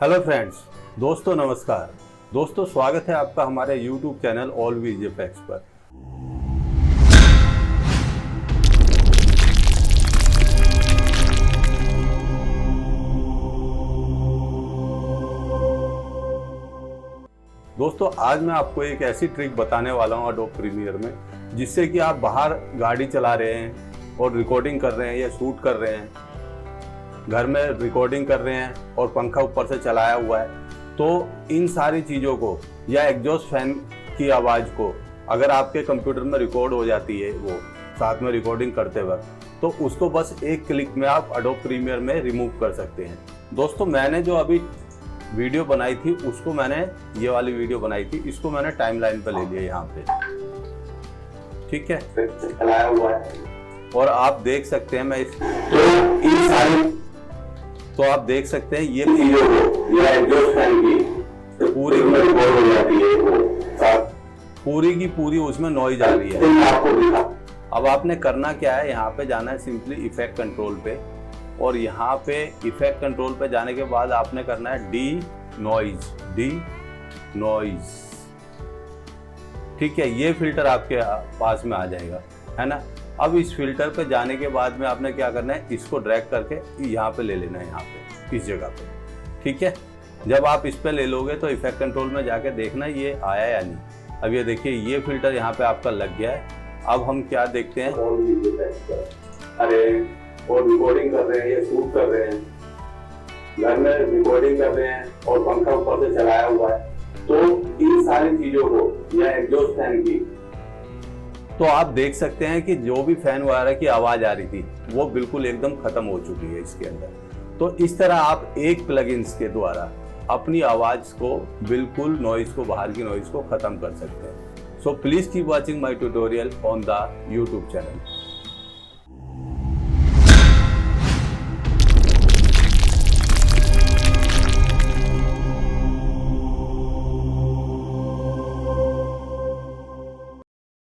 Hello friends, दोस्तों नमस्कार। दोस्तों स्वागत है आपका हमारे यूट्यूब चैनल ऑलवेज इफेक्ट्स पर। दोस्तों आज मैं आपको एक ऐसी ट्रिक बताने वाला हूँ एडोब प्रीमियर में, जिससे कि आप बाहर गाड़ी चला रहे हैं और रिकॉर्डिंग कर रहे हैं या शूट कर रहे हैं, घर में रिकॉर्डिंग कर रहे हैं और पंखा ऊपर से चलाया हुआ है, तो इन सारी चीज़ों को या एग्जॉस्ट फैन की आवाज़ को अगर आपके कंप्यूटर में रिकॉर्ड हो जाती है वो साथ में रिकॉर्डिंग करते वक्त, तो उसको बस एक क्लिक में आप एडोब प्रीमियर में रिमूव कर सकते हैं। दोस्तों मैंने जो अभी वीडियो बनाई थी उसको मैंने ये वाली वीडियो बनाई थी, इसको मैंने टाइमलाइन पर ले लिया यहाँ पे, ठीक है, चलाया हुआ है और आप देख सकते हैं मैं तो आप देख सकते हैं ये पूरी की पूरी उसमें नॉइज आ रही है। अब आपने करना क्या है, यहाँ पे जाना है सिंपली इफेक्ट कंट्रोल पे, और यहाँ पे इफेक्ट कंट्रोल पे जाने के बाद आपने करना है डी नॉइज, ठीक है। ये फिल्टर आपके पास में आ जाएगा, है ना। अब इस फिल्टर पे जाने के बाद में आपने क्या करना है, इसको ड्रैग करके यहाँ पे ले लेना है, यहाँ पे इस जगह पे, ठीक है। जब आप इस पे ले लोगे तो इफेक्ट कंट्रोल में जाके देखना ये आया या नहीं। अब ये देखिए ये फिल्टर यहाँ पे आपका लग गया है। अब हम क्या देखते हैं, अरे और रिकॉर्डिंग कर रहे हैं या शूट कर रहे हैं, घर में रिकॉर्डिंग कर रहे हैं और पंखा ऊपर से चलाया हुआ है, तो इन सारी चीजों को या एग्जॉस्ट फैन की, तो आप देख सकते हैं कि जो भी फैन वगैरह की आवाज आ रही थी वो बिल्कुल एकदम खत्म हो चुकी है इसके अंदर। तो इस तरह आप एक प्लगइन्स के द्वारा अपनी आवाज को बिल्कुल नॉइज को, बाहर की नॉइज को खत्म कर सकते हैं। So please keep watching my tutorial on the YouTube channel.